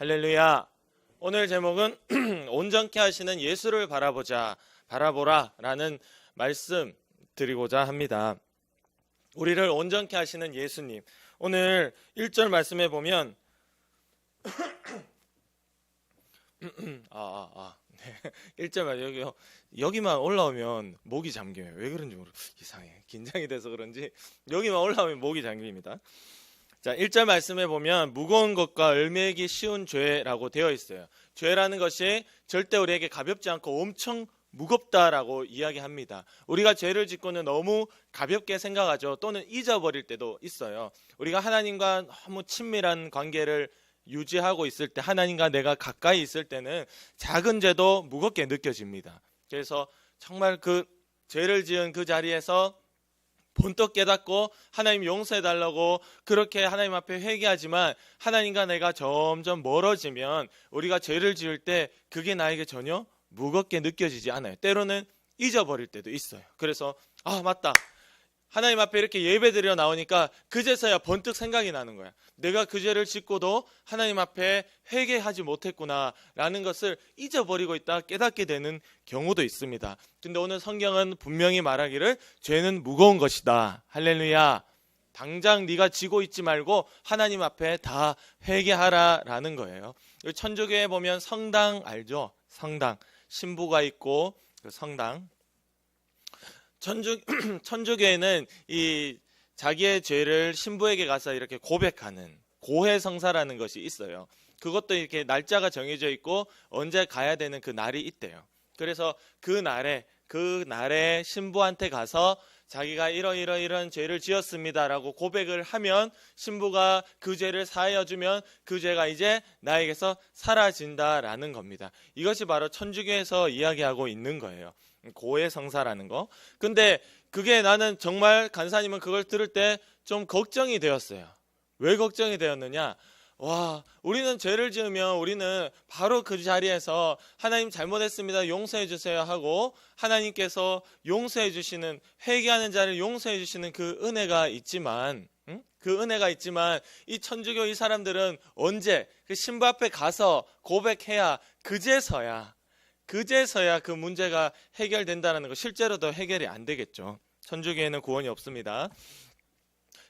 할렐루야. 오늘 제목은 온전케 하시는 예수를 바라보라 라는 말씀 드리고자 합니다. 우리를 온전케 하시는 예수님. 오늘 1절 말씀에 보면 네. 1절 말 여기만 올라오면 목이 잠겨요. 왜 그런지 이상해. 긴장이 돼서 그런지 여기만 올라오면 목이 잠깁니다. 자, 1절 말씀에 보면 무거운 것과 얼매기 쉬운 죄라고 되어 있어요. 죄라는 것이 절대 우리에게 가볍지 않고 엄청 무겁다라고 이야기합니다. 우리가 죄를 짓고는 너무 가볍게 생각하죠. 또는 잊어버릴 때도 있어요. 우리가 하나님과 너무 친밀한 관계를 유지하고 있을 때, 하나님과 내가 가까이 있을 때는 작은 죄도 무겁게 느껴집니다. 그래서 정말 그 죄를 지은 그 자리에서 본떡 깨닫고 하나님 용서해달라고 그렇게 하나님 앞에 회개하지만 하나님과 내가 점점 멀어지면 우리가 죄를 지을 때 그게 나에게 전혀 무겁게 느껴지지 않아요. 때로는 잊어버릴 때도 있어요. 그래서 맞다, 하나님 앞에 이렇게 예배드려 나오니까 그제서야 번뜩 생각이 나는 거야. 내가 그 죄를 짓고도 하나님 앞에 회개하지 못했구나 라는 것을 잊어버리고 있다 깨닫게 되는 경우도 있습니다. 근데 오늘 성경은 분명히 말하기를 죄는 무거운 것이다. 할렐루야. 당장 네가 지고 있지 말고 하나님 앞에 다 회개하라 라는 거예요. 천주교에 보면 성당 알죠? 성당, 신부가 있고 그 성당. 천주교에는 이 자기의 죄를 신부에게 가서 이렇게 고백하는 고해성사라는 것이 있어요. 그것도 이렇게 날짜가 정해져 있고 언제 가야 되는 그 날이 있대요. 그래서 그 날에 신부한테 가서 자기가 이런 죄를 지었습니다라고 고백을 하면 신부가 그 죄를 사하여 주면 그 죄가 이제 나에게서 사라진다라는 겁니다. 이것이 바로 천주교에서 이야기하고 있는 거예요. 고해성사라는 거. 근데 그게 나는 정말 간사님은 그걸 들을 때 좀 걱정이 되었어요. 왜 걱정이 되었느냐? 우리는 죄를 지으면 우리는 바로 그 자리에서 하나님 잘못했습니다, 용서해 주세요 하고 하나님께서 용서해 주시는, 회개하는 자를 용서해 주시는 그 은혜가 있지만 이 천주교 이 사람들은 언제 그 신부 앞에 가서 고백해야 그제서야 그 문제가 해결된다는 거. 실제로도 해결이 안 되겠죠. 천주교에는 구원이 없습니다.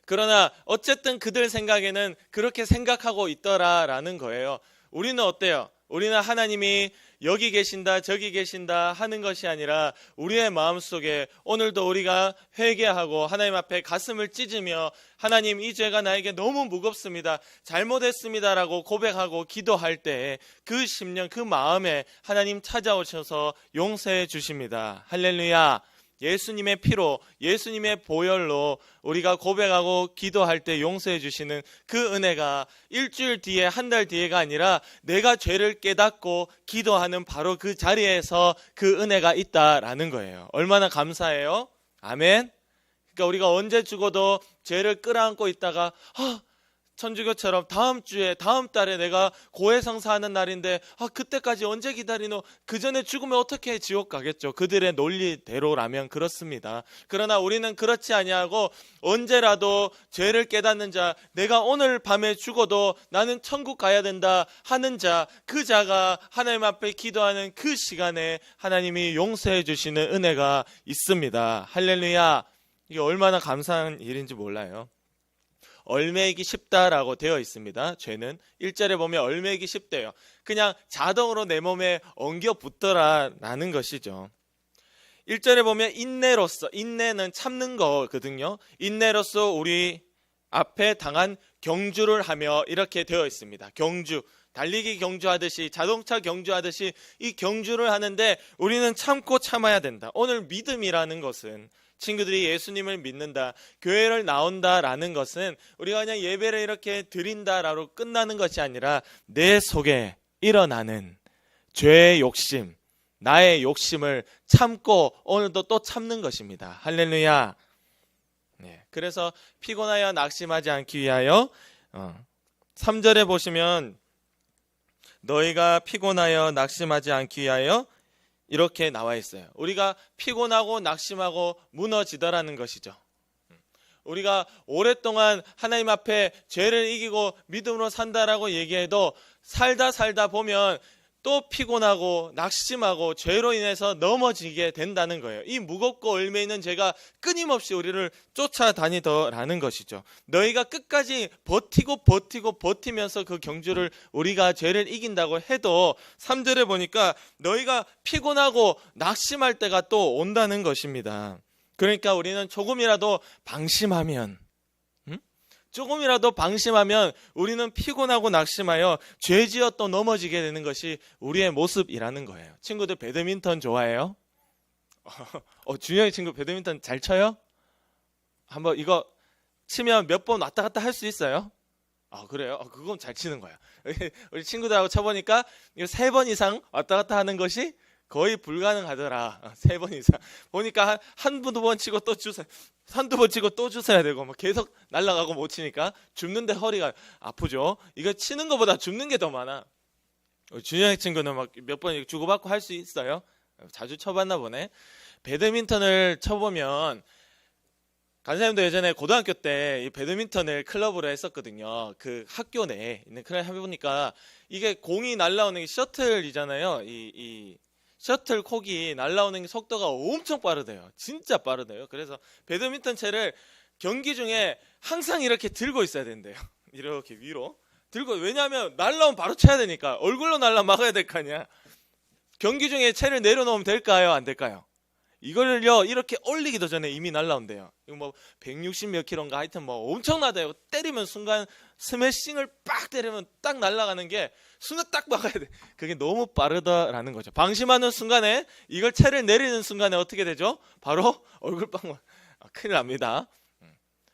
그러나 어쨌든 그들 생각에는 그렇게 생각하고 있더라라는 거예요. 우리는 어때요? 우리는 하나님이 여기 계신다 저기 계신다 하는 것이 아니라 우리의 마음속에 오늘도 우리가 회개하고 하나님 앞에 가슴을 찢으며 하나님, 이 죄가 나에게 너무 무겁습니다, 잘못했습니다라고 고백하고 기도할 때 그 심령, 그 마음에 하나님 찾아오셔서 용서해 주십니다. 할렐루야. 예수님의 피로, 예수님의 보혈로 우리가 고백하고 기도할 때 용서해 주시는 그 은혜가 일주일 뒤에, 한 달 뒤에가 아니라 내가 죄를 깨닫고 기도하는 바로 그 자리에서 그 은혜가 있다라는 거예요. 얼마나 감사해요. 아멘. 그러니까 우리가 언제 죽어도 죄를 끌어안고 있다가 천주교처럼 다음 주에, 다음 달에 내가 고해성사하는 날인데 그때까지 언제 기다리노? 그 전에 죽으면 어떻게 지옥 가겠죠. 그들의 논리대로라면 그렇습니다. 그러나 우리는 그렇지 아니하고 언제라도 죄를 깨닫는 자, 내가 오늘 밤에 죽어도 나는 천국 가야 된다 하는 자, 그 자가 하나님 앞에 기도하는 그 시간에 하나님이 용서해 주시는 은혜가 있습니다. 할렐루야. 이게 얼마나 감사한 일인지 몰라요. 얼매기 쉽다라고 되어 있습니다. 죄는 1절에 보면 얼매기 쉽대요. 그냥 자동으로 내 몸에 엉겨 붙더라라는 것이죠. 1절에 보면 인내로서, 인내는 참는 거거든요. 인내로서 우리 앞에 당한 경주를 하며 이렇게 되어 있습니다. 경주, 달리기 경주하듯이, 자동차 경주하듯이 이 경주를 하는데 우리는 참고 참아야 된다. 오늘 믿음이라는 것은, 친구들이 예수님을 믿는다, 교회를 나온다라는 것은 우리가 그냥 예배를 이렇게 드린다라고 끝나는 것이 아니라 내 속에 일어나는 죄의 욕심, 나의 욕심을 참고 오늘도 또 참는 것입니다. 할렐루야. 네, 그래서 피곤하여 낙심하지 않기 위하여 3절에 보시면 너희가 피곤하여 낙심하지 않기 위하여 이렇게 나와 있어요. 우리가 피곤하고 낙심하고 무너지더라는 것이죠. 우리가 오랫동안 하나님 앞에 죄를 이기고 믿음으로 산다라고 얘기해도 살다 보면 또 피곤하고 낙심하고 죄로 인해서 넘어지게 된다는 거예요. 이 무겁고 얼매 있는 죄가 끊임없이 우리를 쫓아다니더라는 것이죠. 너희가 끝까지 버티면서 그 경주를 우리가 죄를 이긴다고 해도 3절에 보니까 너희가 피곤하고 낙심할 때가 또 온다는 것입니다. 그러니까 우리는 조금이라도 방심하면 우리는 피곤하고 낙심하여 죄지어 또 넘어지게 되는 것이 우리의 모습이라는 거예요. 친구들 배드민턴 좋아해요? 준영이 친구 배드민턴 잘 쳐요? 한번 이거 치면 몇 번 왔다 갔다 할 수 있어요? 그래요? 그건 잘 치는 거야. 우리 친구들하고 쳐보니까 3번 이상 왔다 갔다 하는 것이 거의 불가능하더라. 3번 이상. 보니까 한두 번 치고 또 주세요. 한두 번 치고 또 주셔야 되고 계속 날아가고 못 치니까 줍는데 허리가 아프죠. 이거 치는 것보다 줍는 게 더 많아. 준영의 친구는 막 몇 번 주고받고 할 수 있어요? 자주 쳐봤나 보네. 배드민턴을 쳐보면 간사님도 예전에 고등학교 때 이 배드민턴을 클럽으로 했었거든요. 그 학교 내에 있는 클럽 해보니까 이게 공이 날아오는 게 셔틀이잖아요. 이 셔틀콕이 날아오는 속도가 엄청 빠르대요. 진짜 빠르대요. 그래서 배드민턴 채를 경기 중에 항상 이렇게 들고 있어야 된대요. 이렇게 위로 들고, 왜냐하면 날아오면 바로 쳐야 되니까. 얼굴로 날아 막아야 될 거 아니야. 경기 중에 채를 내려놓으면 될까요? 안 될까요? 이걸요 이렇게 올리기도 전에 이미 날아온대요. 이거 160 몇 킬로인가 하여튼 엄청나대요. 때리면 순간 스매싱을 빡 때리면 딱 날아가는 게 순간 딱 막아야 돼. 그게 너무 빠르다라는 거죠. 방심하는 순간에, 이걸 채를 내리는 순간에 어떻게 되죠? 바로 얼굴빵 큰일 납니다.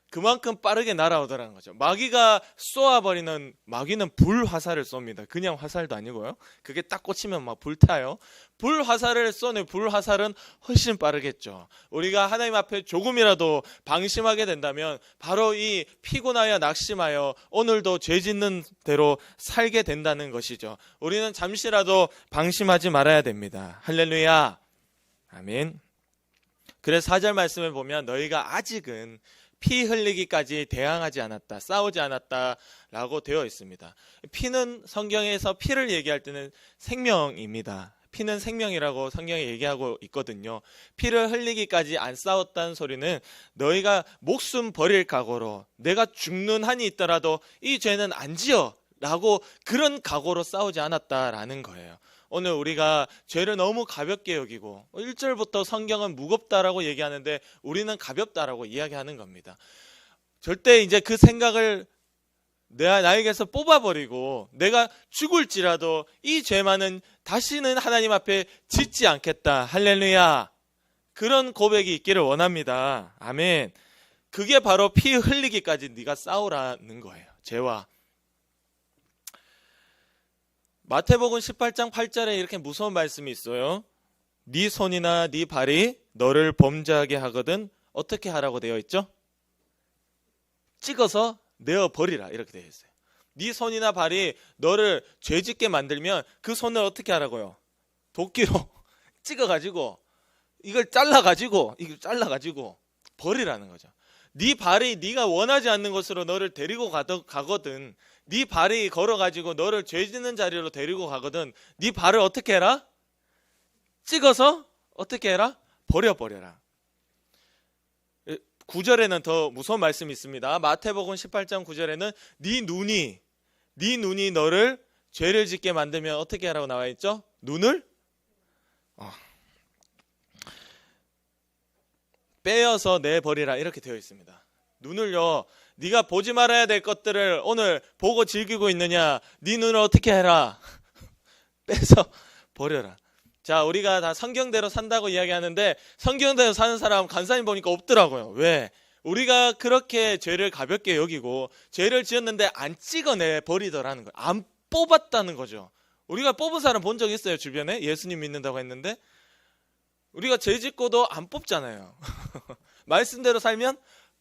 그만큼 빠르게 날아오더라는 거죠. 마귀가 쏘아버리는, 마귀는 불화살을 쏩니다. 그냥 화살도 아니고요. 그게 딱 꽂히면 막 불타요. 불화살을 쏘는, 불화살은 훨씬 빠르겠죠. 우리가 하나님 앞에 조금이라도 방심하게 된다면 바로 이 피곤하여 낙심하여 오늘도 죄 짓는 대로 살게 된다는 것이죠. 우리는 잠시라도 방심하지 말아야 됩니다. 할렐루야. 아멘. 그래서 4절 말씀을 보면 너희가 아직은 피 흘리기까지 대항하지 않았다, 싸우지 않았다 라고 되어 있습니다. 피는 성경에서 피를 얘기할 때는 생명입니다. 피는 생명이라고 성경에 얘기하고 있거든요. 피를 흘리기까지 안 싸웠다는 소리는 너희가 목숨 버릴 각오로, 내가 죽는 한이 있더라도 이 죄는 안 지어 라고 그런 각오로 싸우지 않았다라는 거예요. 오늘 우리가 죄를 너무 가볍게 여기고 1절부터 성경은 무겁다라고 얘기하는데 우리는 가볍다라고 이야기하는 겁니다. 절대 이제 그 생각을 나에게서 뽑아버리고 내가 죽을지라도 이 죄만은 다시는 하나님 앞에 짓지 않겠다. 할렐루야. 그런 고백이 있기를 원합니다. 아멘. 그게 바로 피 흘리기까지 네가 싸우라는 거예요. 죄와. 마태복음 18장 8절에 이렇게 무서운 말씀이 있어요. 네 손이나 네 발이 너를 범죄하게 하거든 어떻게 하라고 되어 있죠? 찍어서 내어버리라 이렇게 되어 있어요. 네 손이나 발이 너를 죄짓게 만들면 그 손을 어떻게 하라고요? 도끼로 찍어가지고 이걸 잘라가지고 버리라는 거죠. 네 발이 네가 원하지 않는 곳으로 너를 데리고 가거든, 네 발이 걸어가지고 너를 죄 짓는 자리로 데리고 가거든, 네 발을 어떻게 해라? 찍어서 어떻게 해라? 버려버려라. 9절에는 더 무서운 말씀이 있습니다. 마태복음 18장 9절에는 네 눈이 너를 죄를 짓게 만들면 어떻게 하라고 나와 있죠? 눈을 빼어서 내버리라 이렇게 되어 있습니다. 눈을요, 네가 보지 말아야 될 것들을 오늘 보고 즐기고 있느냐? 네 눈을 어떻게 해라? 빼서 버려라. 자, 우리가 다 성경대로 산다고 이야기하는데 성경대로 사는 사람 간사님 보니까 없더라고요. 왜? 우리가 그렇게 죄를 가볍게 여기고 죄를 지었는데 안 찍어내 버리더라는 거예요. 안 뽑았다는 거죠. 우리가 뽑은 사람 본 적 있어요? 주변에? 예수님 믿는다고 했는데 우리가 죄 짓고도 안 뽑잖아요. 말씀대로 살면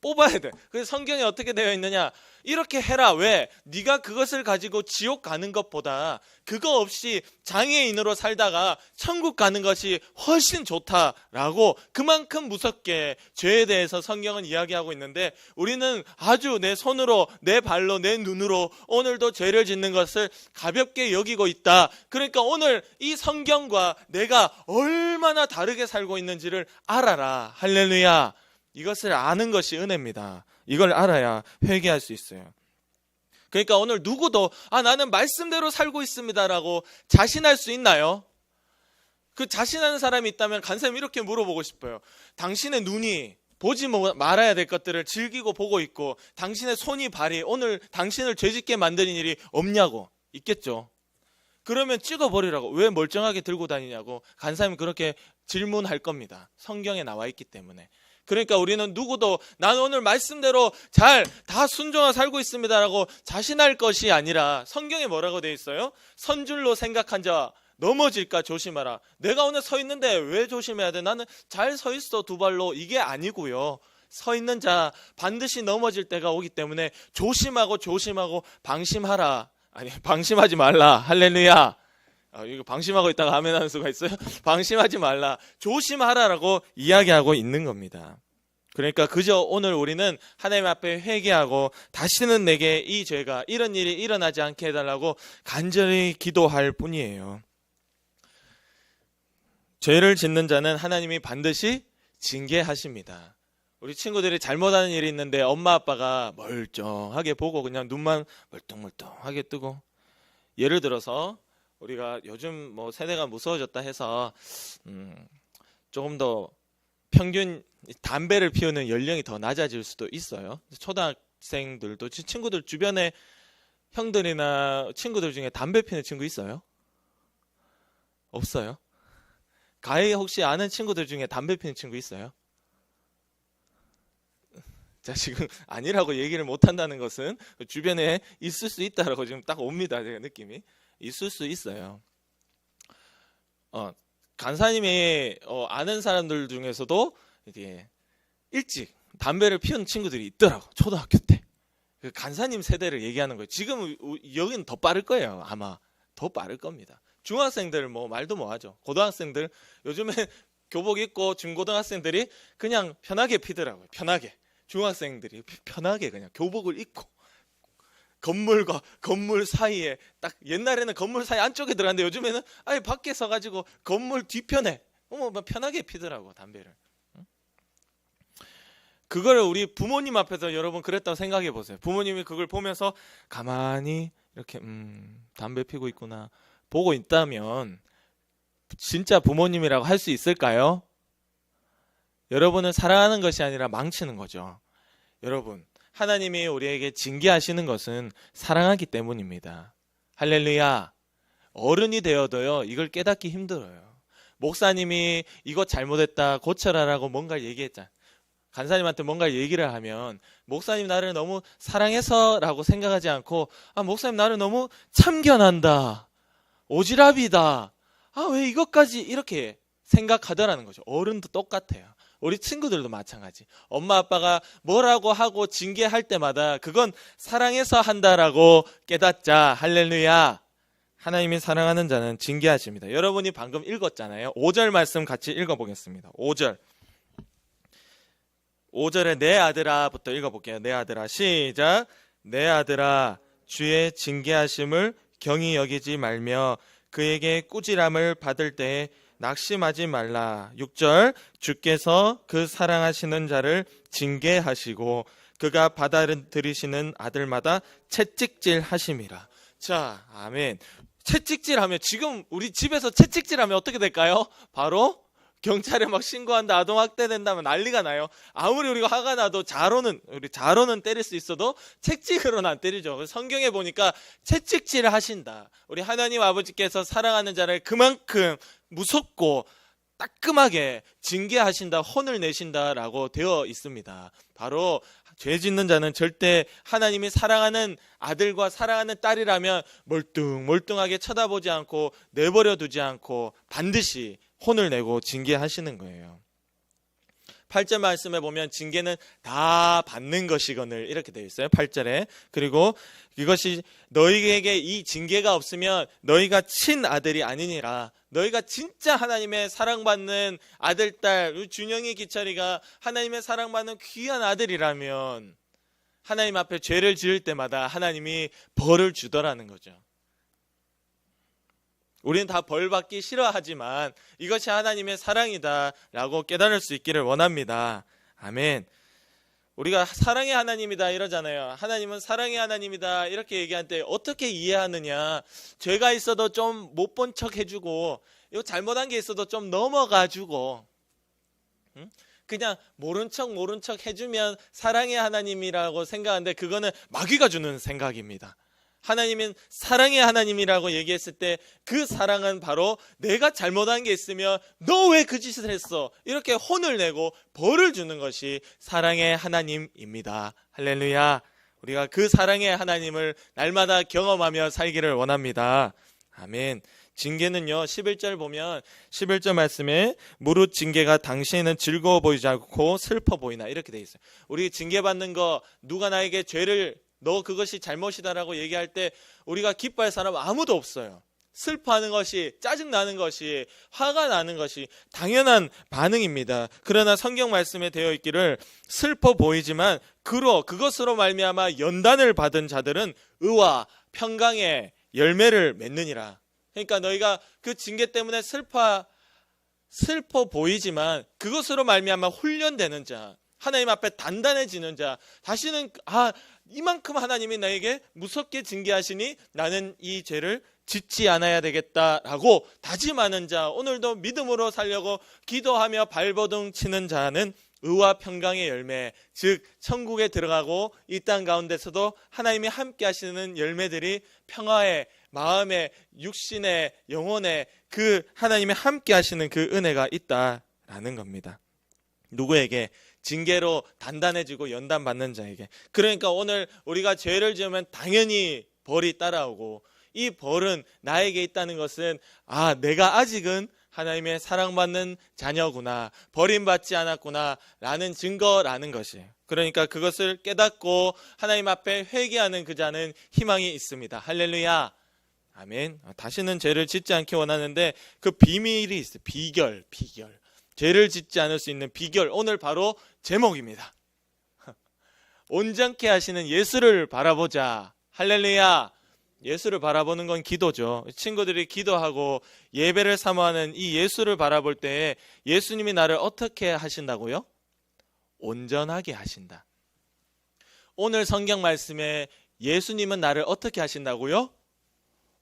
뽑아야 돼. 그래서 성경에 어떻게 되어 있느냐? 이렇게 해라. 왜? 네가 그것을 가지고 지옥 가는 것보다 그거 없이 장애인으로 살다가 천국 가는 것이 훨씬 좋다라고 그만큼 무섭게 죄에 대해서 성경은 이야기하고 있는데, 우리는 아주 내 손으로, 내 발로, 내 눈으로 오늘도 죄를 짓는 것을 가볍게 여기고 있다. 그러니까 오늘 이 성경과 내가 얼마나 다르게 살고 있는지를 알아라. 할렐루야. 이것을 아는 것이 은혜입니다. 이걸 알아야 회개할 수 있어요. 그러니까 오늘 누구도 나는 말씀대로 살고 있습니다라고 자신할 수 있나요? 그 자신하는 사람이 있다면 간사님 이렇게 물어보고 싶어요. 당신의 눈이 보지 말아야 될 것들을 즐기고 보고 있고, 당신의 손이 발이 오늘 당신을 죄짓게 만드는 일이 없냐고. 있겠죠. 그러면 찍어버리라고. 왜 멀쩡하게 들고 다니냐고 간사님 그렇게 질문할 겁니다. 성경에 나와 있기 때문에. 그러니까 우리는 누구도 난 오늘 말씀대로 잘 다 순종하고 살고 있습니다라고 자신할 것이 아니라, 성경에 뭐라고 되어 있어요? 선줄로 생각한 자 넘어질까 조심하라. 내가 오늘 서 있는데 왜 조심해야 돼? 나는 잘 서 있어 두 발로. 이게 아니고요. 서 있는 자 반드시 넘어질 때가 오기 때문에 조심하고 방심하라. 아니, 방심하지 말라. 할렐루야. 이거 방심하고 있다가 아멘 하는 수가 있어요? 방심하지 말라. 조심하라라고 이야기하고 있는 겁니다. 그러니까 그저 오늘 우리는 하나님 앞에 회개하고 다시는 내게 이 죄가, 이런 일이 일어나지 않게 해달라고 간절히 기도할 뿐이에요. 죄를 짓는 자는 하나님이 반드시 징계하십니다. 우리 친구들이 잘못하는 일이 있는데 엄마 아빠가 멀쩡하게 보고 그냥 눈만 멀뚱멀뚱하게 뜨고, 예를 들어서 우리가 요즘 뭐 세대가 무서워졌다 해서 조금 더 평균 담배를 피우는 연령이 더 낮아질 수도 있어요. 초등학생들도, 친구들 주변에 형들이나 친구들 중에 담배 피우는 친구 있어요? 없어요? 가히 혹시 아는 친구들 중에 담배 피우는 친구 있어요? 자, 지금 아니라고 얘기를 못한다는 것은 주변에 있을 수 있다라고 지금 딱 옵니다. 제가 느낌이. 있을 수 있어요. 간사님이 아는 사람들 중에서도 이제 일찍 담배를 피우는 친구들이 있더라고. 초등학교 때. 그 간사님 세대를 얘기하는 거예요. 지금 여기는 더 빠를 거예요. 아마 더 빠를 겁니다. 중학생들 뭐 말도 못하죠. 고등학생들 요즘에 교복 입고 중고등학생들이 그냥 편하게 피더라고요. 편하게. 중학생들이 편하게 그냥 교복을 입고 건물과 건물 사이에, 딱 옛날에는 건물 사이 안쪽에 들어갔는데 요즘에는 아예 밖에 서가지고 건물 뒤편에 편하게 피더라고 담배를. 그걸 우리 부모님 앞에서 여러분 그랬다고 생각해 보세요. 부모님이 그걸 보면서 가만히 이렇게 담배 피고 있구나 보고 있다면 진짜 부모님이라고 할 수 있을까요? 여러분을 사랑하는 것이 아니라 망치는 거죠. 여러분, 하나님이 우리에게 징계하시는 것은 사랑하기 때문입니다. 할렐루야. 어른이 되어도요, 이걸 깨닫기 힘들어요. 목사님이 이것 잘못했다 고쳐라라고 뭔가 얘기했잖아. 간사님한테 뭔가 얘기를 하면 목사님 나를 너무 사랑해서라고 생각하지 않고, 목사님 나를 너무 참견한다, 오지랖이다, 왜 이것까지 이렇게 생각하더라는 거죠. 어른도 똑같아요. 우리 친구들도 마찬가지. 엄마 아빠가 뭐라고 하고 징계할 때마다 그건 사랑해서 한다라고 깨닫자. 할렐루야. 하나님이 사랑하는 자는 징계하십니다. 여러분이 방금 읽었잖아요. 5절 말씀 같이 읽어보겠습니다. 5절. 5절에 내 아들아부터 읽어볼게요. 내 아들아. 시작. 내 아들아, 주의 징계하심을 경히 여기지 말며 그에게 꾸지람을 받을 때에 낙심하지 말라. 6절. 주께서 그 사랑하시는 자를 징계하시고 그가 받아들이시는 아들마다 채찍질 하심이라. 자, 아멘. 채찍질 하면, 지금 우리 집에서 채찍질 하면 어떻게 될까요? 바로 경찰에 막 신고한다, 아동학대 된다면 난리가 나요. 아무리 우리가 화가 나도 우리 자로는 때릴 수 있어도 채찍으로는 안 때리죠. 성경에 보니까 채찍질을 하신다. 우리 하나님 아버지께서 사랑하는 자를 그만큼 무섭고 따끔하게 징계하신다, 혼을 내신다라고 되어 있습니다. 바로 죄 짓는 자는 절대 하나님이 사랑하는 아들과 사랑하는 딸이라면 멀뚱멀뚱하게 쳐다보지 않고 내버려 두지 않고 반드시 혼을 내고 징계하시는 거예요. 8절 말씀에 보면 징계는 다 받는 것이거늘 이렇게 되어 있어요. 8절에. 그리고 이것이 너희에게 이 징계가 없으면 너희가 친아들이 아니니라. 너희가 진짜 하나님의 사랑받는 아들, 딸, 준영이, 기철이가 하나님의 사랑받는 귀한 아들이라면 하나님 앞에 죄를 지을 때마다 하나님이 벌을 주더라는 거죠. 우리는 다 벌 받기 싫어하지만 이것이 하나님의 사랑이다라고 깨달을 수 있기를 원합니다. 아멘. 우리가 사랑의 하나님이다 이러잖아요. 하나님은 사랑의 하나님이다 이렇게 얘기할 때 어떻게 이해하느냐. 죄가 있어도 좀 못 본 척 해주고 이거 잘못한 게 있어도 좀 넘어가주고 그냥 모른 척 해주면 사랑의 하나님이라고 생각하는데 그거는 마귀가 주는 생각입니다. 하나님은 사랑의 하나님이라고 얘기했을 때 그 사랑은 바로 내가 잘못한 게 있으면 너 왜 그 짓을 했어? 이렇게 혼을 내고 벌을 주는 것이 사랑의 하나님입니다. 할렐루야. 우리가 그 사랑의 하나님을 날마다 경험하며 살기를 원합니다. 아멘. 징계는요 11절 보면 11절 말씀에 무릇 징계가 당시에는 즐거워 보이지 않고 슬퍼 보이나 이렇게 돼 있어요. 우리 징계받는 거 누가 나에게 죄를 너 그것이 잘못이다라고 얘기할 때 우리가 기뻐할 사람 아무도 없어요. 슬퍼하는 것이 짜증나는 것이 화가 나는 것이 당연한 반응입니다. 그러나 성경 말씀에 되어 있기를 슬퍼 보이지만 그것으로 말미암아 연단을 받은 자들은 의와 평강의 열매를 맺느니라. 그러니까 너희가 그 징계 때문에 슬퍼 보이지만 그것으로 말미암아 훈련되는 자, 하나님 앞에 단단해지는 자, 다시는 이만큼 하나님이 나에게 무섭게 징계하시니 나는 이 죄를 짓지 않아야 되겠다라고 다짐하는 자, 오늘도 믿음으로 살려고 기도하며 발버둥 치는 자는 의와 평강의 열매, 즉 천국에 들어가고 이 땅 가운데서도 하나님이 함께 하시는 열매들이 평화의 마음의 육신의 영혼의 그 하나님이 함께 하시는 그 은혜가 있다라는 겁니다. 누구에게? 징계로 단단해지고 연단받는 자에게. 그러니까 오늘 우리가 죄를 지으면 당연히 벌이 따라오고 이 벌은 나에게 있다는 것은 내가 아직은 하나님의 사랑받는 자녀구나, 버림받지 않았구나 라는 증거라는 것이에요. 그러니까 그것을 깨닫고 하나님 앞에 회개하는 그 자는 희망이 있습니다. 할렐루야. 아멘. 다시는 죄를 짓지 않기 원하는데 그 비밀이 있어요. 비결. 죄를 짓지 않을 수 있는 비결. 오늘 바로 제목입니다. 온전케 하시는 예수를 바라보자. 할렐루야. 예수를 바라보는 건 기도죠. 친구들이 기도하고 예배를 사모하는 이 예수를 바라볼 때 예수님이 나를 어떻게 하신다고요? 온전하게 하신다. 오늘 성경 말씀에 예수님은 나를 어떻게 하신다고요?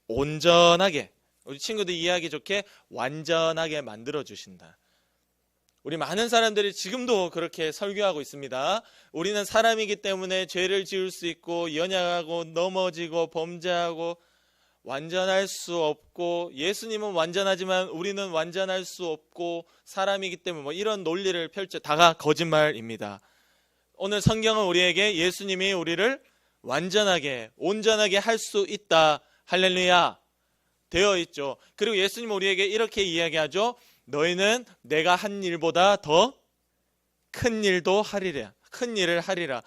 온전하게. 우리 친구들 이해하기 좋게 완전하게 만들어 주신다. 우리 많은 사람들이 지금도 그렇게 설교하고 있습니다. 우리는 사람이기 때문에 죄를 지을 수 있고 연약하고 넘어지고 범죄하고 완전할 수 없고 예수님은 완전하지만 우리는 완전할 수 없고 사람이기 때문에 이런 논리를 펼쳐 다가 거짓말입니다. 오늘 성경은 우리에게 예수님이 우리를 완전하게 온전하게 할 수 있다. 할렐루야. 되어 있죠. 그리고 예수님은 우리에게 이렇게 이야기하죠. 너희는 내가 한 일보다 더 큰 일도 하리라. 큰 일을 하리라.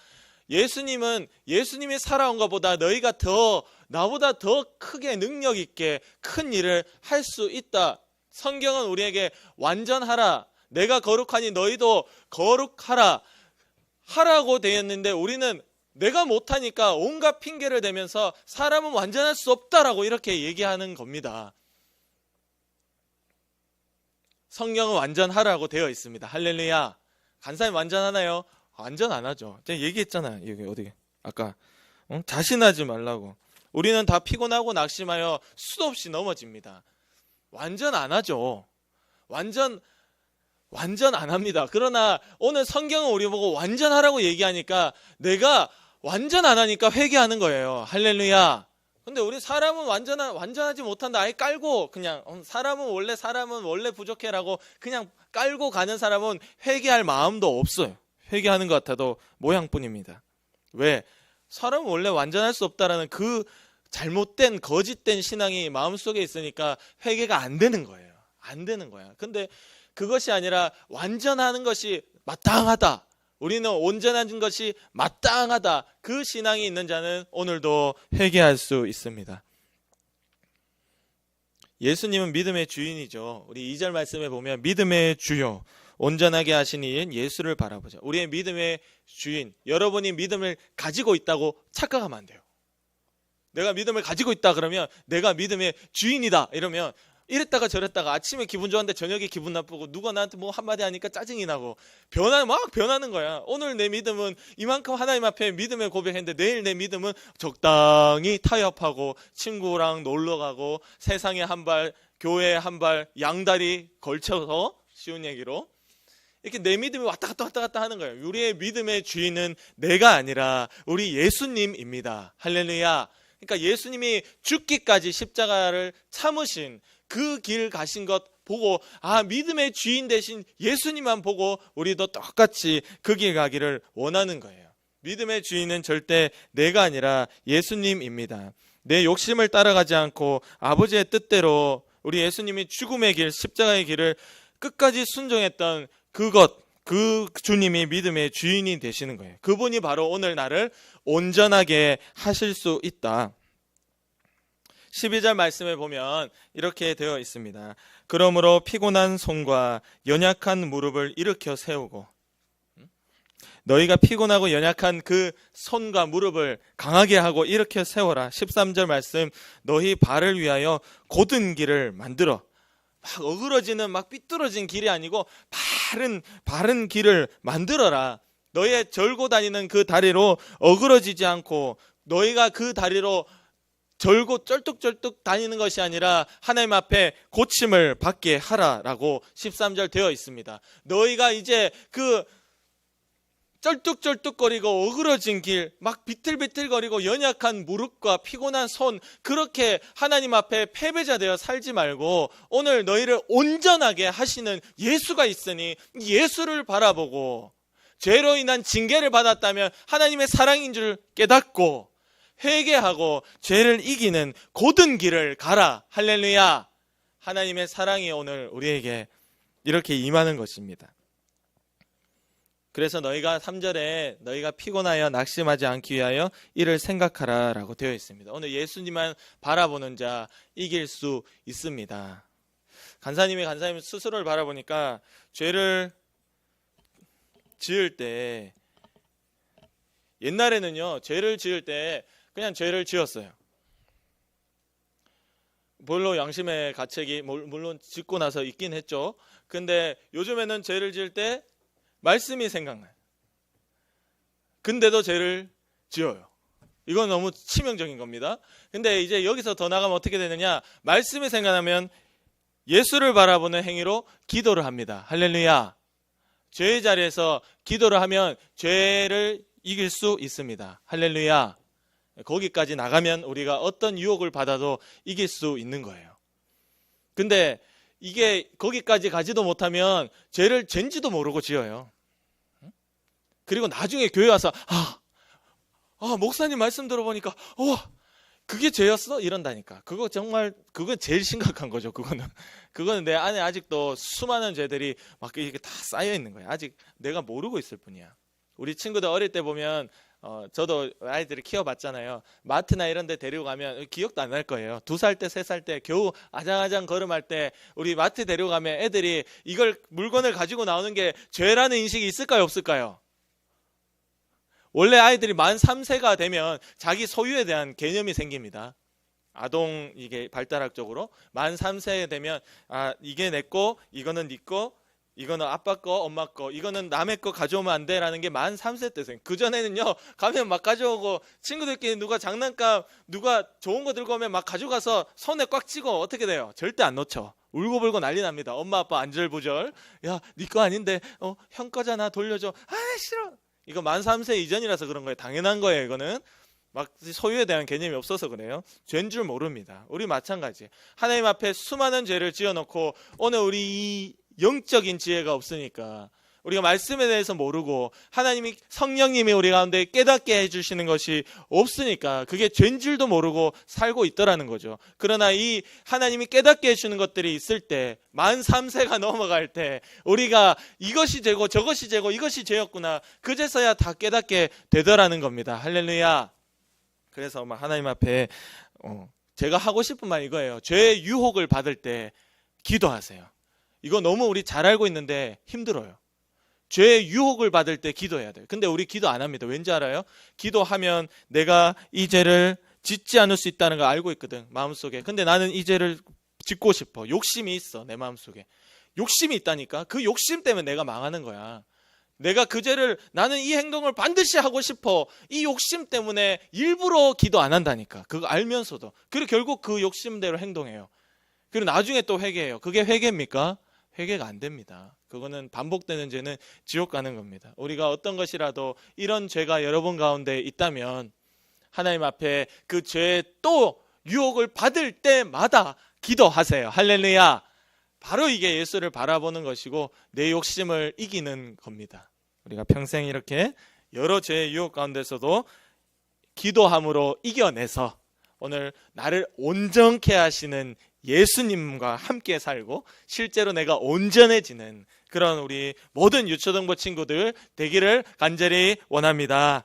예수님이 살아온 것보다 너희가 나보다 더 크게 능력 있게 큰 일을 할 수 있다. 성경은 우리에게 완전하라. 내가 거룩하니 너희도 거룩하라. 하라고 되었는데 우리는 내가 못하니까 온갖 핑계를 대면서 사람은 완전할 수 없다라고 이렇게 얘기하는 겁니다. 성경은 완전하라고 되어 있습니다. 할렐루야. 간사님 완전하나요? 완전 안 하죠. 제가 얘기했잖아요. 여기 어디 아까 자신하지 말라고. 우리는 다 피곤하고 낙심하여 수도 없이 넘어집니다. 완전 안 하죠. 완전 안 합니다. 그러나 오늘 성경은 우리 보고 완전하라고 얘기하니까 내가 완전 안 하니까 회개하는 거예요. 할렐루야. 근데 우리 사람은 완전하지 못한다. 아예 깔고 그냥 사람은 원래 부족해라고 그냥 깔고 가는 사람은 회개할 마음도 없어요. 회개하는 것 같아도 모양뿐입니다. 왜? 사람은 원래 완전할 수 없다라는 그 잘못된 거짓된 신앙이 마음속에 있으니까 회개가 안 되는 거예요. 안 되는 거야. 근데 그것이 아니라 완전하는 것이 마땅하다. 우리는 온전한 것이 마땅하다. 그 신앙이 있는 자는 오늘도 회개할 수 있습니다. 예수님은 믿음의 주인이죠. 우리 2절 말씀에 보면 믿음의 주요 온전하게 하신 이인 예수를 바라보자. 우리의 믿음의 주인, 여러분이 믿음을 가지고 있다고 착각하면 안 돼요. 내가 믿음을 가지고 있다 그러면 내가 믿음의 주인이다 이러면 이랬다가 저랬다가 아침에 기분 좋은데 저녁에 기분 나쁘고 누가 나한테 뭐 한마디 하니까 짜증이 나고 막 변하는 거야. 오늘 내 믿음은 이만큼 하나님 앞에 믿음의 고백했는데 내일 내 믿음은 적당히 타협하고 친구랑 놀러 가고 세상에 한 발, 교회에 한 발, 양다리 걸쳐서 쉬운 얘기로 이렇게 내 믿음이 왔다 갔다 하는 거예요. 우리의 믿음의 주인은 내가 아니라 우리 예수님입니다. 할렐루야. 그러니까 예수님이 죽기까지 십자가를 참으신 그 길 가신 것 보고 믿음의 주인 되신 예수님만 보고 우리도 똑같이 그 길 가기를 원하는 거예요. 믿음의 주인은 절대 내가 아니라 예수님입니다. 내 욕심을 따라가지 않고 아버지의 뜻대로 우리 예수님이 죽음의 길, 십자가의 길을 끝까지 순종했던 그 주님이 믿음의 주인이 되시는 거예요. 그분이 바로 오늘 나를 온전하게 하실 수 있다. 12절 말씀에 보면 이렇게 되어 있습니다. 그러므로 피곤한 손과 연약한 무릎을 일으켜 세우고, 너희가 피곤하고 연약한 그 손과 무릎을 강하게 하고 일으켜 세워라. 13절 말씀, 너희 발을 위하여 곧은 길을 만들어. 막 어그러지는 막 삐뚤어진 길이 아니고 바른 길을 만들어라. 너희의 절고 다니는 그 다리로 어그러지지 않고 너희가 그 다리로 절고 쩔뚝쩔뚝 다니는 것이 아니라 하나님 앞에 고침을 받게 하라라고 13절 되어 있습니다. 너희가 이제 그 쩔뚝쩔뚝거리고 어그러진 길, 막 비틀비틀거리고 연약한 무릎과 피곤한 손, 그렇게 하나님 앞에 패배자 되어 살지 말고 오늘 너희를 온전하게 하시는 예수가 있으니 예수를 바라보고 죄로 인한 징계를 받았다면 하나님의 사랑인 줄 깨닫고 회개하고 죄를 이기는 곧은 길을 가라. 할렐루야. 하나님의 사랑이 오늘 우리에게 이렇게 임하는 것입니다. 그래서 너희가 3절에 너희가 피곤하여 낙심하지 않기 위하여 이를 생각하라 라고 되어 있습니다. 오늘 예수님만 바라보는 자 이길 수 있습니다. 간사님 스스로를 바라보니까 죄를 지을 때, 옛날에는요 죄를 지을 때 그냥 죄를 지었어요. 물론 양심의 가책이 물론 짓고 나서 있긴 했죠. 근데 요즘에는 죄를 지을 때 말씀이 생각나요. 근데도 죄를 지어요. 이건 너무 치명적인 겁니다. 근데 이제 여기서 더 나가면 어떻게 되느냐, 말씀이 생각나면 예수를 바라보는 행위로 기도를 합니다. 할렐루야. 죄의 자리에서 기도를 하면 죄를 이길 수 있습니다. 할렐루야. 거기까지 나가면 우리가 어떤 유혹을 받아도 이길 수 있는 거예요. 근데 이게 거기까지 가지도 못하면 죄를 죄인지도 모르고 지어요. 그리고 나중에 교회 와서 목사님 말씀 들어보니까 그게 죄였어? 이런다니까. 그건 제일 심각한 거죠. 그거는 내 안에 아직도 수많은 죄들이 막 이렇게 다 쌓여 있는 거예요. 아직 내가 모르고 있을 뿐이야. 우리 친구들 어릴 때 보면 저도 아이들을 키워봤잖아요. 마트나 이런 데 데리고 가면 기억도 안 날 거예요. 2살 때 3살 때 겨우 아장아장 걸음할 때 우리 마트 데리고 가면 애들이 이걸 물건을 가지고 나오는 게 죄라는 인식이 있을까요 없을까요? 원래 아이들이 만 3세가 되면 자기 소유에 대한 개념이 생깁니다. 아동 이게 발달학적으로 만 3세에 되면 이게 내 거, 이거는 네 거, 이거는 아빠 거, 엄마 거, 이거는 남의 거 가져오면 안 돼라는 게 만 3세 때생. 그전에는요 가면 막 가져오고 친구들끼리 누가 장난감 누가 좋은 거 들고 오면 막 가져가서 손에 꽉 쥐고 어떻게 돼요? 절대 안 놓쳐. 울고불고 난리 납니다. 엄마 아빠 안절부절. 야, 네 거 아닌데 형 거잖아, 돌려줘. 싫어. 이거 만 3세 이전이라서 그런 거예요. 당연한 거예요. 이거는 막 소유에 대한 개념이 없어서 그래요. 죄인 줄 모릅니다. 우리 마찬가지. 하나님 앞에 수많은 죄를 지어놓고 오늘 우리 이 영적인 지혜가 없으니까 우리가 말씀에 대해서 모르고 하나님이 성령님이 우리 가운데 깨닫게 해주시는 것이 없으니까 그게 죄인 줄도 모르고 살고 있더라는 거죠. 그러나 이 하나님이 깨닫게 해주는 것들이 있을 때 만 3세가 넘어갈 때 우리가 이것이 죄고 저것이 죄고 이것이 죄였구나 그제서야 다 깨닫게 되더라는 겁니다. 할렐루야. 그래서 하나님 앞에 제가 하고 싶은 말 이거예요. 죄의 유혹을 받을 때 기도하세요. 이거 너무 우리 잘 알고 있는데 힘들어요. 죄의 유혹을 받을 때 기도해야 돼요. 근데 우리 기도 안 합니다. 왠지 알아요? 기도하면 내가 이 죄를 짓지 않을 수 있다는 걸 알고 있거든, 마음속에. 근데 나는 이 죄를 짓고 싶어. 욕심이 있어, 내 마음속에. 욕심이 있다니까. 그 욕심 때문에 내가 망하는 거야. 내가 그 죄를, 나는 이 행동을 반드시 하고 싶어. 이 욕심 때문에 일부러 기도 안 한다니까. 그거 알면서도. 그리고 결국 그 욕심대로 행동해요. 그리고 나중에 또 회개해요. 그게 회개입니까? 회개가 안 됩니다. 그거는 반복되는 죄는 지옥 가는 겁니다. 우리가 어떤 것이라도 이런 죄가 여러분 가운데 있다면 하나님 앞에 그 죄에 또 유혹을 받을 때마다 기도하세요. 할렐루야. 바로 이게 예수를 바라보는 것이고 내 욕심을 이기는 겁니다. 우리가 평생 이렇게 여러 죄의 유혹 가운데서도 기도함으로 이겨내서 오늘 나를 온전케 하시는 예수님과 함께 살고 실제로 내가 온전해지는 그런 우리 모든 유초등부 친구들 되기를 간절히 원합니다.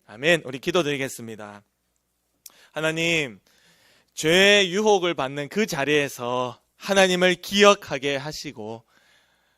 아멘. 우리 기도드리겠습니다. 하나님, 죄의 유혹을 받는 그 자리에서 하나님을 기억하게 하시고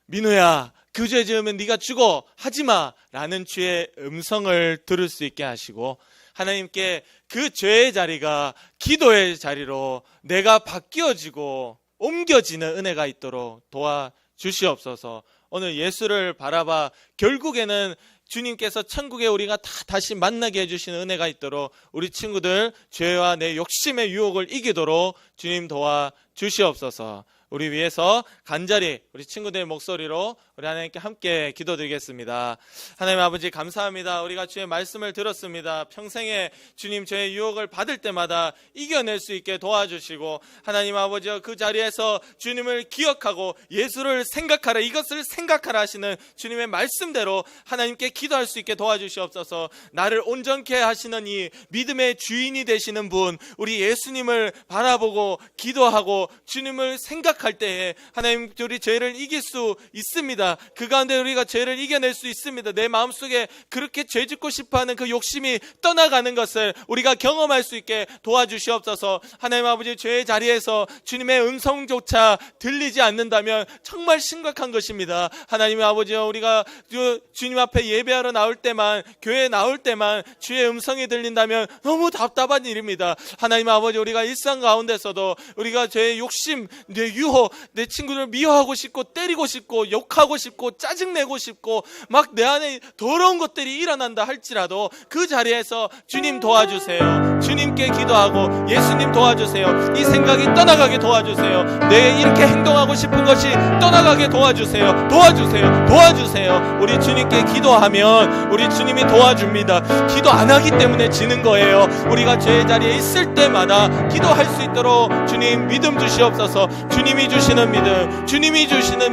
민우야, 그 죄 지으면 네가 죽어, 하지마 라는 주의 음성을 들을 수 있게 하시고 하나님께 그 죄의 자리가 기도의 자리로 내가 바뀌어지고 옮겨지는 은혜가 있도록 도와주시옵소서. 오늘 예수를 바라봐 결국에는 주님께서 천국에 우리가 다시 만나게 해주시는 은혜가 있도록 우리 친구들 죄와 내 욕심의 유혹을 이기도록 주님 도와주시옵소서. 우리 위해서 간절히 우리 친구들의 목소리로 우리 하나님께 함께 기도드리겠습니다. 하나님 아버지 감사합니다. 우리가 주의 말씀을 들었습니다. 평생에 주님 죄의 유혹을 받을 때마다 이겨낼 수 있게 도와주시고 하나님 아버지 그 자리에서 주님을 기억하고 예수를 생각하라, 이것을 생각하라 하시는 주님의 말씀대로 하나님께 기도할 수 있게 도와주시옵소서. 나를 온전케 하시는 이 믿음의 주인이 되시는 분 우리 예수님을 바라보고 기도하고 주님을 생각할 때에 하나님 우리 죄를 이길 수 있습니다. 그 가운데 우리가 죄를 이겨낼 수 있습니다. 내 마음속에 그렇게 죄 짓고 싶어하는 그 욕심이 떠나가는 것을 우리가 경험할 수 있게 도와주시옵소서. 하나님 아버지 죄의 자리에서 주님의 음성조차 들리지 않는다면 정말 심각한 것입니다. 하나님 아버지 우리가 주님 앞에 예배하러 나올 때만 교회에 나올 때만 주의 음성이 들린다면 너무 답답한 일입니다. 하나님 아버지 우리가 일상 가운데서도 우리가 죄의 욕심, 내 유혹, 내 친구들을 미워하고 싶고 때리고 싶고 욕하고 싶고 짜증내고 싶고 막 내 안에 더러운 것들이 일어난다 할지라도 그 자리에서 주님 도와주세요. 주님께 기도하고 예수님 도와주세요. 이 생각이 떠나가게 도와주세요. 내 이렇게 행동하고 싶은 것이 떠나가게 도와주세요. 도와주세요. 우리 주님께 기도하면 우리 주님이 도와줍니다. 기도 안 하기 때문에 지는 거예요. 우리가 죄의 자리에 있을 때마다 기도할 수 있도록 주님 믿음 주시옵소서. 주님이 주시는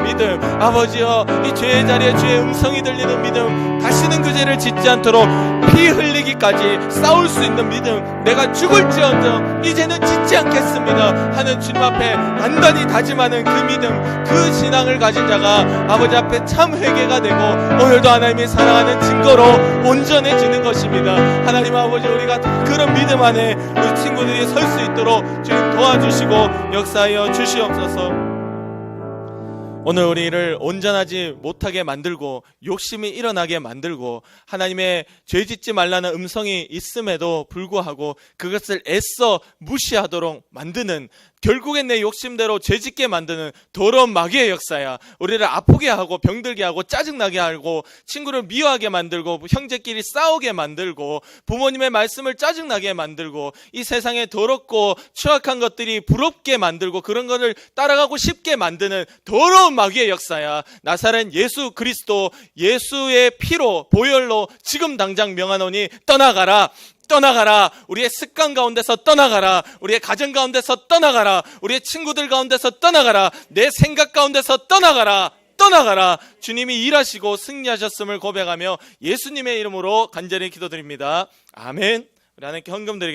믿음 아버지여 이 죄의 자리에 주의 음성이 들리는 믿음, 다시는 그 죄를 짓지 않도록 피 흘리기까지 싸울 수 있는 믿음, 내가 죽을지언정 이제는 짓지 않겠습니다 하는 주님 앞에 단단히 다짐하는 그 믿음, 그 신앙을 가진 자가 아버지 앞에 참 회개가 되고 오늘도 하나님이 사랑하는 증거로 온전해지는 것입니다. 하나님 아버지 우리가 그런 믿음 안에 우리 친구들이 설 수 있도록 주님 도와주시고 역사하여 주시옵소서. 오늘 우리를 온전하지 못하게 만들고 욕심이 일어나게 만들고 하나님의 죄짓지 말라는 음성이 있음에도 불구하고 그것을 애써 무시하도록 만드는, 결국엔 내 욕심대로 죄짓게 만드는 더러운 마귀의 역사야. 우리를 아프게 하고 병들게 하고 짜증나게 하고 친구를 미워하게 만들고 형제끼리 싸우게 만들고 부모님의 말씀을 짜증나게 만들고 이 세상에 더럽고 추악한 것들이 부럽게 만들고 그런 것을 따라가고 싶게 만드는 더러운 마귀의 역사야. 나사렛 예수 그리스도 예수의 피로 보혈로 지금 당장 명하노니 떠나가라. 우리의 습관 가운데서 떠나가라. 우리의 가정 가운데서 떠나가라. 우리의 친구들 가운데서 떠나가라. 내 생각 가운데서 떠나가라. 떠나가라. 주님이 일하시고 승리하셨음을 고백하며 예수님의 이름으로 간절히 기도드립니다. 아멘. 우리 하나님께 헌금 드리겠습니다.